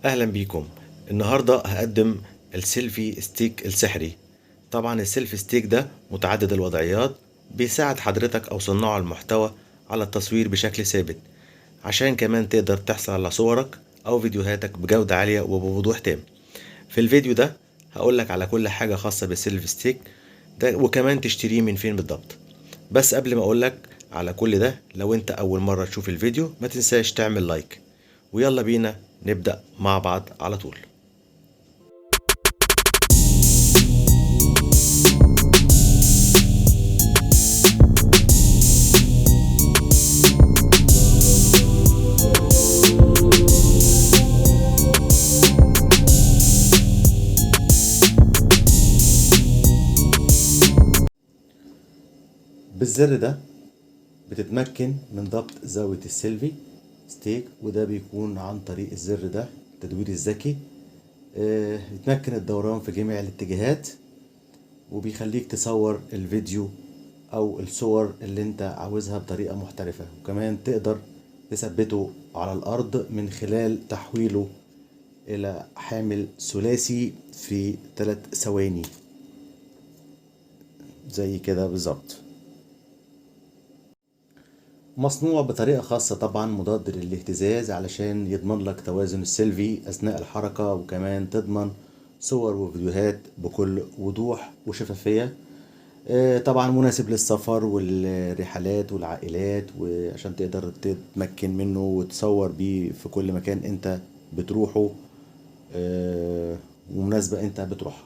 اهلا بيكم. النهارده هقدم السيلفي ستيك السحري. طبعا السيلفي ستيك ده متعدد الوضعيات، بيساعد حضرتك او صناع المحتوى على التصوير بشكل ثابت، عشان كمان تقدر تحصل على صورك او فيديوهاتك بجودة عالية وبوضوح تام. في الفيديو ده هقولك على كل حاجة خاصة بالسيلفي ستيك ده، وكمان تشتريه من فين بالضبط. بس قبل ما اقولك على كل ده، لو انت اول مرة تشوف الفيديو ما تنساش تعمل لايك، ويلا بينا نبدأ مع بعض على طول. بالزر ده بتتمكن من ضبط زاوية السيلفي ستيك، وده بيكون عن طريق الزر ده التدوير الذكي. بيتمكن الدوران في جميع الاتجاهات، وبيخليك تصور الفيديو او الصور اللي انت عاوزها بطريقة محترفة، وكمان تقدر تثبته على الارض من خلال تحويله الى حامل ثلاثي في 3 ثواني زي كده بالظبط. مصنوع بطريقة خاصة طبعا مضاد للاهتزاز، علشان يضمن لك توازن السيلفي أثناء الحركة، وكمان تضمن صور وفيديوهات بكل وضوح وشفافية. طبعا مناسب للسفر والرحلات والعائلات، وعشان تقدر تتمكن منه وتصور بيه في كل مكان انت بتروحه، ومناسبة انت بتروحها.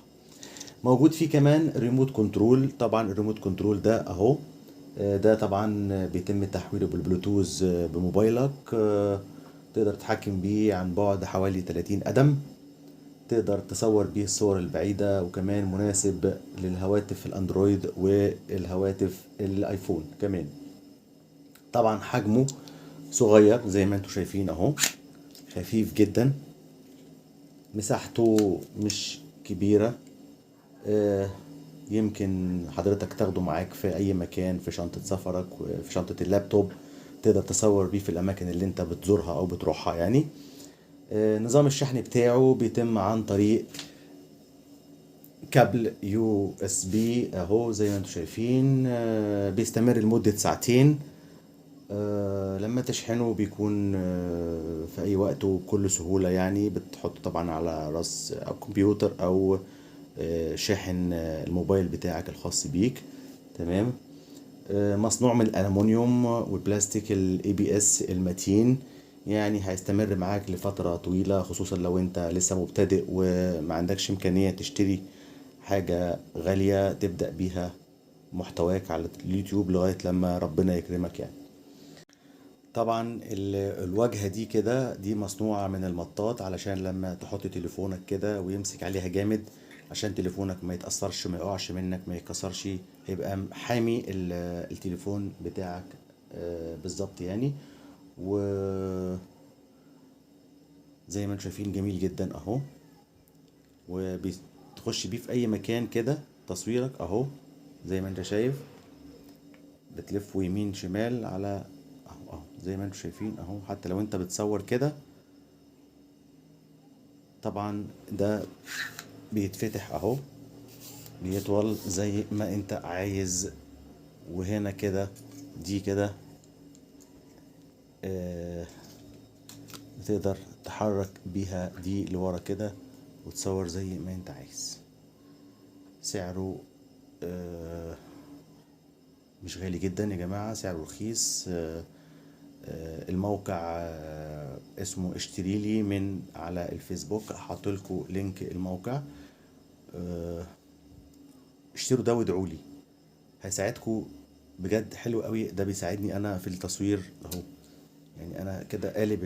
موجود فيه كمان ريموت كنترول. طبعا الريموت كنترول ده اهو، ده طبعا بيتم تحويله بالبلوتوز بموبايلك. تقدر تتحكم بيه عن بعد حوالي 30 قدم، تقدر تصور بيه الصور البعيدة، وكمان مناسب للهواتف الاندرويد والهواتف الايفون كمان. طبعا حجمه صغير زي ما انتم شايفين اهو، خفيف جدا، مساحته مش كبيرة. يمكن حضرتك تاخده معاك في اي مكان، في شنطة سفرك وفي شنطة اللابتوب، تقدر تصور بيه في الاماكن اللي انت بتزورها او بتروحها يعني. نظام الشحن بتاعه بيتم عن طريق كابل يو اس بي اهو زي ما انتم شايفين. بيستمر لمدة ساعتين. لما تشحنه بيكون في اي وقت وبكل سهولة، يعني بتحطه طبعا على راس او كمبيوتر او شاحن الموبايل بتاعك الخاص بيك. تمام. مصنوع من الألمنيوم والبلاستيك الاي بي اس المتين، يعني هيستمر معاك لفترة طويلة، خصوصا لو انت لسه مبتدئ وما عندكش إمكانية تشتري حاجة غالية تبدأ بيها محتواك على اليوتيوب لغاية لما ربنا يكرمك يعني. طبعا الواجهة دي كده دي مصنوعة من المطاط، علشان لما تحط تليفونك كده ويمسك عليها جامد، عشان تليفونك ما يتأثرش، ما يقعش منك، ما يتكسرش، هيبقى حامي التليفون بتاعك بالظبط يعني. وزي ما انتم شايفين جميل جدا اهو، وبتخش بيه في اي مكان كده تصويرك اهو زي ما انت شايف، بتلف يمين شمال على اهو زي ما انتم شايفين اهو. حتى لو انت بتصور كده طبعا ده بيتفتح اهو، بيطول زي ما انت عايز. وهنا كده دي كده بتقدر تحرك بيها دي لورا كده وتصور زي ما انت عايز. سعره مش غالي جدا يا جماعة، سعره رخيص. الموقع اسمه اشتري لي من على الفيسبوك، هحطلكوا لينك الموقع. اشتروا ده وادعوا لي، هيساعدكوا بجد. حلو قوي، ده بيساعدني انا في التصوير اهو. يعني انا كده قالب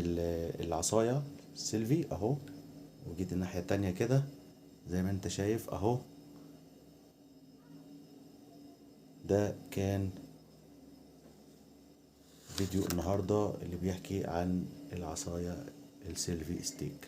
العصاية سيلفي اهو، وجيت الناحية التانية كده زي ما انت شايف اهو. ده كان فيديو النهاردة اللي بيحكي عن العصاية السيلفي ستيك.